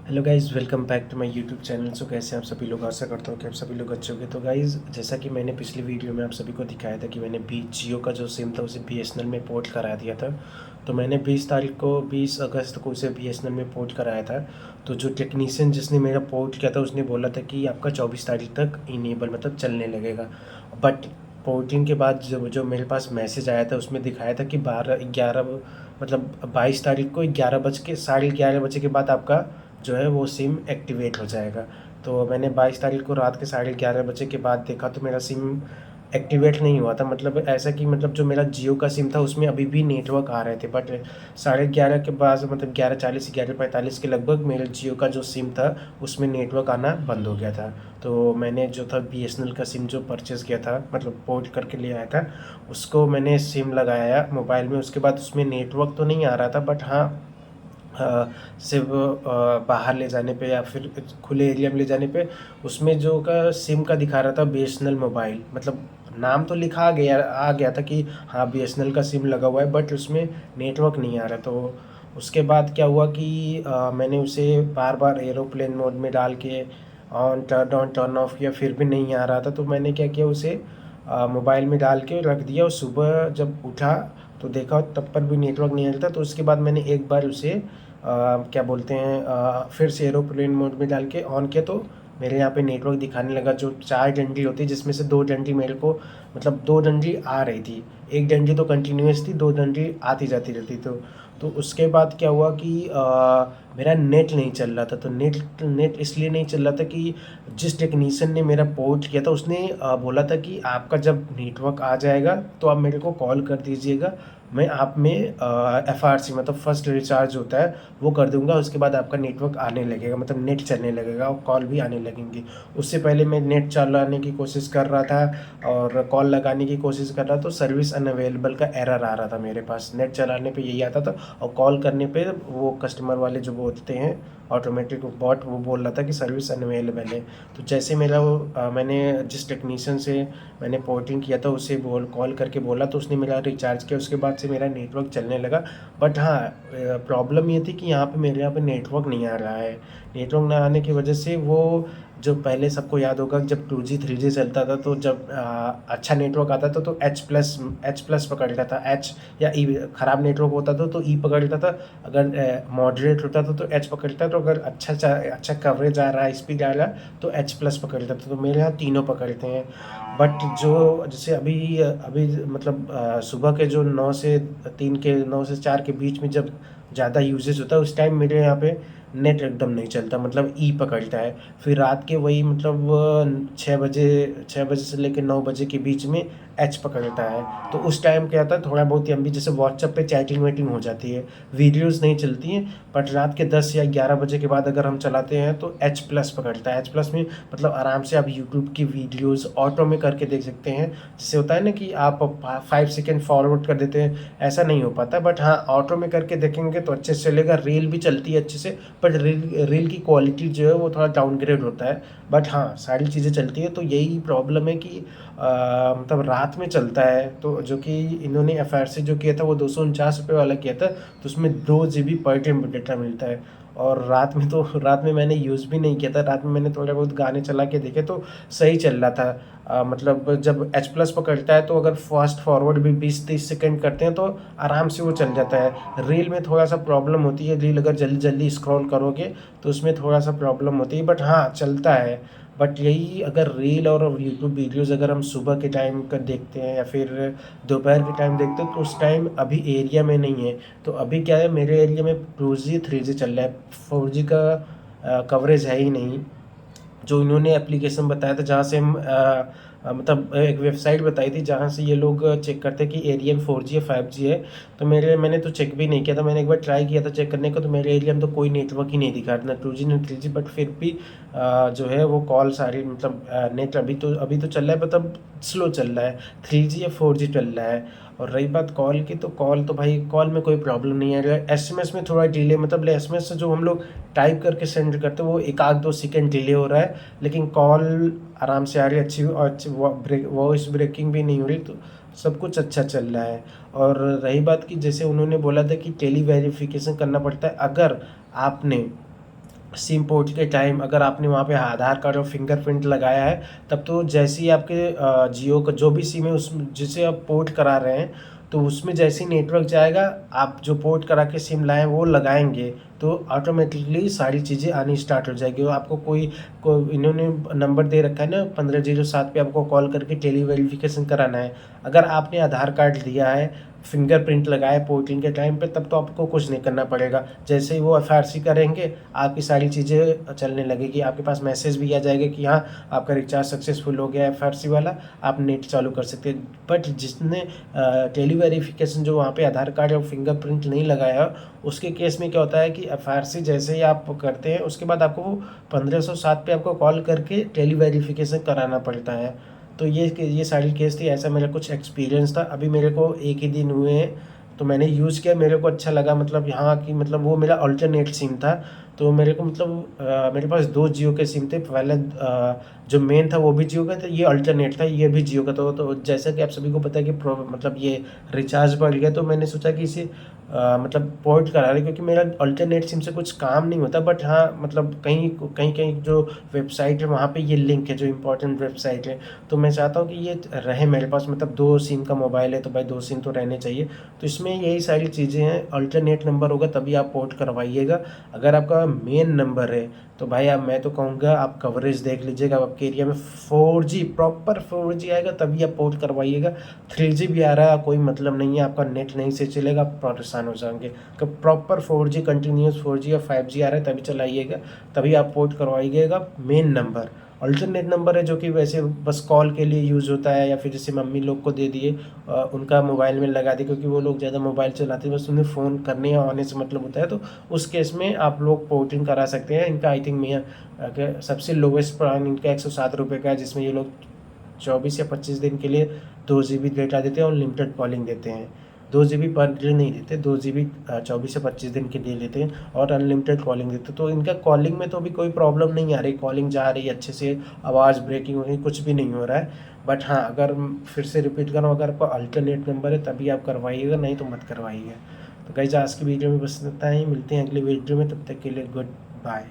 Hello guys, welcome back to my YouTube channel. So कैसे आप सभी लोग, आशा करता हूँ कि आप सभी लोग अच्छे होंगे। तो गाइज़, जैसा कि मैंने पिछली वीडियो में आप सभी को दिखाया था कि मैंने बी जियो का जो सिम था उसे बीएसएनएल में पोर्ट करा दिया था। तो मैंने 20 अगस्त को उसे बीएसएनएल में पोर्ट कराया था। तो जो टेक्नीशियन जिसने मेरा पोर्ट किया था उसने बोला था कि आपका 24 तारीख तक इनेबल मतलब चलने लगेगा। बट पोर्टिंग के बाद जो जो मेरे पास मैसेज आया था उसमें दिखाया था कि 22 तारीख को 11 बज के 11:30 बजे के बाद आपका जो है वो सिम एक्टिवेट हो जाएगा। तो मैंने 22 तारीख को रात के 11:30 बजे के बाद देखा तो मेरा सिम एक्टिवेट नहीं हुआ था। मतलब ऐसा कि मतलब जो मेरा जियो का सिम था उसमें अभी भी नेटवर्क आ रहे थे, बट 11:30 के बाद मतलब 11:40 11:45 के लगभग मेरे जियो का जो सिम था उसमें नेटवर्क आना बंद हो गया था। तो मैंने जो था बीएसएनएल का सिम जो परचेज़ किया था, मतलब पोर्ट करके ले आया था, उसको मैंने सिम लगाया मोबाइल में। उसके बाद उसमें नेटवर्क तो नहीं आ रहा था, बट हाँ, सिर्फ बाहर ले जाने पे या फिर खुले एरिया में ले जाने पे उसमें जो का सिम का दिखा रहा था बीएसएनएल मोबाइल, मतलब नाम तो लिखा आ गया था कि हाँ बीएसएनएल का सिम लगा हुआ है, बट उसमें नेटवर्क नहीं आ रहा। तो उसके बाद क्या हुआ कि मैंने उसे बार बार एरोप्लेन मोड में डाल के ऑन टर्न ऑफ किया, फिर भी नहीं आ रहा था। तो मैंने क्या किया, उसे मोबाइल में डाल के रख दिया और सुबह जब उठा तो देखा तब पर भी नेटवर्क नहीं आ रहा था। तो उसके बाद मैंने एक बार उसे क्या बोलते हैं फिर से एरोप्लेन मोड में डाल के ऑन किया तो मेरे यहाँ पे नेटवर्क दिखाने लगा। जो 4 डंडी होती है जिसमें से 2 डंडी मेरे को, मतलब 2 डंडी आ रही थी, एक डंडी तो कंटिन्यूअस थी, 2 डंडी आती जाती रहती। तो उसके बाद क्या हुआ कि मेरा नेट नहीं चल रहा था। तो नेट नेट इसलिए नहीं चल रहा था कि जिस टेक्नीशियन ने मेरा पोर्ट किया था उसने बोला था कि आपका जब नेटवर्क आ जाएगा तो आप मेरे को कॉल कर दीजिएगा, मैं आप में एफआरसी मतलब फर्स्ट रिचार्ज होता है वो कर दूंगा, उसके बाद आपका नेटवर्क आने लगेगा, मतलब नेट चलने लगेगा और कॉल भी आने लगेंगी। उससे पहले मैं नेट चलाने की कोशिश कर रहा था और कॉल लगाने की कोशिश कर रहा था, तो सर्विस अनअवेलेबल का एरर आ रहा था मेरे पास। नेट चलाने पे यही आता था और कॉल करने पे वो कस्टमर वाले जो बोलते हैं ऑटोमेटिक बॉट, वो बोल रहा था कि सर्विस अनअवेलेबल है। तो जैसे मेरा मैंने जिस टेक्नीशियन से मैंने पोर्टिंग किया था उसे कॉल करके बोला तो उसने मेरा रिचार्ज किया, उसके बाद से मेरा नेटवर्क चलने लगा। बट हाँ, प्रॉब्लम ये थी कि यहाँ पे मेरे यहाँ पे नेटवर्क नहीं आ रहा है। नेटवर्क ना आने की वजह से वो जो पहले सबको याद होगा जब 2G 3G चलता था तो जब अच्छा नेटवर्क आता था तो एच प्लस पकड़ लेता था, एच या ई। ख़राब नेटवर्क होता था तो ई पकड़ लेता था, अगर मॉडरेट होता था तो एच पकड़ता था, तो अगर अच्छा कवरेज आ रहा है, स्पीड आ रहा है तो एच प्लस पकड़ लेता था। तो मेरे यहाँ तीनों पकड़ते हैं। बट जो जैसे अभी अभी मतलब सुबह के जो 9 से 4 के बीच में जब ज़्यादा यूजेज होता है उस टाइम मेरे यहाँ पे नेट एकदम नहीं चलता, मतलब ई पकड़ता है। फिर रात के वही मतलब 6 बजे से लेकर 9 बजे के बीच में एच पकड़ता है। तो उस टाइम क्या होता है, थोड़ा बहुत ही जैसे व्हाट्सएप पे चैटिंग वेटिंग हो जाती है, वीडियोज़ नहीं चलती हैं। बट रात के 10 या 11 बजे के बाद अगर हम चलाते हैं तो एच प्लस पकड़ता है। एच प्लस में मतलब आराम से आप यूट्यूब की वीडियोज़ ऑटो में करके देख सकते हैं। जैसे होता है ना कि आप 5 सेकेंड फॉरवर्ड कर देते हैं, ऐसा नहीं हो पाता। बट हाँ, ऑटो में करके देखेंगे तो अच्छे से चलेगा, रील भी चलती है अच्छे से। बट रील की क्वालिटी जो है वो थोड़ा डाउनग्रेड होता है। बट हाँ, सारी चीज़ें चलती है। तो यही प्रॉब्लम है कि मतलब रात में चलता है। तो जो कि इन्होंने एफ जो किया था वो 249 रुपये वाला किया था, तो उसमें 2 GB पर डे डेटा मिलता है। और रात में मैंने यूज़ भी नहीं किया था, रात में मैंने थोड़े बहुत गाने चला के देखे तो सही चल रहा था। मतलब जब एच प्लस पकड़ता है तो अगर फास्ट फॉरवर्ड भी 20-30 सेकेंड करते हैं तो आराम से वो चल जाता है। रील में थोड़ा सा प्रॉब्लम होती है, रील अगर जल्दी जल्दी स्क्रॉल करोगे तो उसमें थोड़ा सा प्रॉब्लम होती है, बट हाँ चलता है। बट यही अगर रील और यूट्यूब वीडियोज़ अगर हम सुबह के टाइम का देखते हैं या फिर दोपहर के टाइम देखते हैं तो उस टाइम अभी एरिया में नहीं है। तो अभी क्या है, मेरे एरिया में 2G 3G चल रहा है, 4G का कवरेज है ही नहीं। जो इन्होंने एप्लीकेशन बताया था जहाँ से हम मतलब एक वेबसाइट बताई थी जहाँ से ये लोग चेक करते हैं कि एरिया में 4G है 5G है। तो मैंने तो चेक भी नहीं किया था, मैंने एक बार ट्राई किया था चेक करने का, तो मेरे एरिया में तो कोई नेटवर्क ही नहीं दिखा रहा, ना 2G ना 3G। बट फिर भी जो है वो कॉल सारी मतलब नेट अभी तो चल रहा है, मतलब स्लो चल रहा है, 3G या 4G चल रहा है। और रही बात कॉल की, तो कॉल तो भाई कॉल में कोई प्रॉब्लम नहीं है। एसएमएस में थोड़ा डिले, मतलब एसएमएस से जो हम लोग टाइप करके सेंड करते हैं वो 1-2 सेकेंड डिले हो रहा है, लेकिन कॉल आराम से आ रही है, अच्छी और अच्छी वॉइस ब्रेकिंग भी नहीं हो रही। तो सब कुछ अच्छा चल रहा है। और रही बात कि जैसे उन्होंने बोला था कि टेली वेरिफिकेशन करना पड़ता है, अगर आपने सिम पोर्ट के टाइम अगर आपने वहाँ पे आधार कार्ड और फिंगरप्रिंट लगाया है, तब तो जैसे ही आपके जियो का जो भी सिम है उसमें जिसे आप पोर्ट करा रहे हैं, तो उसमें जैसे ही नेटवर्क जाएगा, आप जो पोर्ट करा के सिम लाएँ वो लगाएँगे, तो ऑटोमेटिकली सारी चीज़ें आनी स्टार्ट हो जाएगी। और आपको कोई इन्होंने नंबर दे रखा है ना, 1507 पे आपको कॉल करके टेली वेरिफिकेशन कराना है। अगर आपने आधार कार्ड दिया है, फिंगरप्रिंट लगाया पोर्टिंग के टाइम पे, तब तो आपको कुछ नहीं करना पड़ेगा। जैसे ही वो एफआरसी करेंगे, आपकी सारी चीज़ें चलने लगेगी। आपके पास मैसेज भी आ जाएगा कि हाँ, आपका रिचार्ज सक्सेसफुल हो गया है एफआरसी वाला, आप नेट चालू कर सकते हैं। बट जिसने टेली वेरिफिकेशन जो वहाँ पे आधार कार्ड और फिंगरप्रिंट नहीं लगाया, उसके केस में क्या होता है कि एफआरसी जैसे ही आप करते हैं, उसके बाद आपको 1507 पे आपको कॉल करके टेली वेरिफिकेशन कराना पड़ता है। तो ये सारी केस थी, ऐसा मेरा कुछ एक्सपीरियंस था। अभी मेरे को एक ही दिन हुए हैं, तो मैंने यूज़ किया, मेरे को अच्छा लगा। मतलब यहाँ की मतलब वो मेरा अल्टरनेट सिम था, तो मेरे को मतलब मेरे पास 2 जियो के सिम थे। पहले जो मेन था वो भी जियो का था, ये अल्टरनेट था, ये भी जियो का था। तो जैसा कि आप सभी को पता है कि मतलब ये रिचार्ज बढ़ गया, तो मैंने सोचा कि इसे मतलब पोर्ट करा लें, क्योंकि मेरा अल्टरनेट सिम से कुछ काम नहीं होता। बट हाँ, मतलब कहीं कहीं कहीं जो वेबसाइट है वहाँ पे ये लिंक है, जो इम्पोर्टेंट वेबसाइट है, तो मैं चाहता हूँ कि ये रहे मेरे पास। मतलब 2 सिम का मोबाइल है, तो भाई 2 सिम तो रहने चाहिए। तो इसमें यही सारी चीज़ें हैं, अल्टरनेट नंबर होगा तभी आप पोर्ट करवाइएगा। अगर आपका मेन नंबर है, तो भाई आप, मैं तो कहूँगा आप कवरेज देख लीजिएगा, आपके एरिया में 4G प्रॉपर 4G आएगा तभी आप पोर्ट करवाइएगा। 3G भी आ रहा है, कोई मतलब नहीं है, आपका नेट नहीं से चलेगा, आप परेशान हो जाएंगे। तो प्रॉपर 4G कंटिन्यूस 4G या 5G आ रहा है तभी चलाइएगा, तभी आप पोर्ट करवाइएगा मेन नंबर। अल्टरनेट नंबर है जो कि वैसे बस कॉल के लिए यूज़ होता है, या फिर जैसे मम्मी लोग को दे दिए, उनका मोबाइल में लगा दिए, क्योंकि वो लोग ज़्यादा मोबाइल चलाते हैं, बस उन्हें फ़ोन करने या आने से मतलब होता है। तो उस केस में आप लोग पोर्टिंग करा सकते हैं। इनका आई थिंक सबसे लोवेस्ट प्लान इनका 107 रुपये का है, जिसमें ये लोग 24 या 25 दिन के लिए 2 GB डेटा देते हैं और लिमिटेड कॉलिंग देते हैं। 2 GB पर डे नहीं देते, 2 GB 24 से 25 दिन के लिए देते हैं, और अनलिमिटेड कॉलिंग देते हैं। तो इनका कॉलिंग में तो अभी कोई प्रॉब्लम नहीं आ रही, कॉलिंग जा रही है अच्छे से, आवाज़ ब्रेकिंग हो रही, कुछ भी नहीं हो रहा है। बट हाँ, अगर फिर से रिपीट कर रहा हूँ, अगर आपका अल्टरनेट नंबर है तभी आप करवाइएगा, नहीं तो मत करवाइए। तो गाइस, आज की वीडियो में बस इतना ही, मिलते हैं अगली वीडियो में, तब तक के लिए गुड बाय।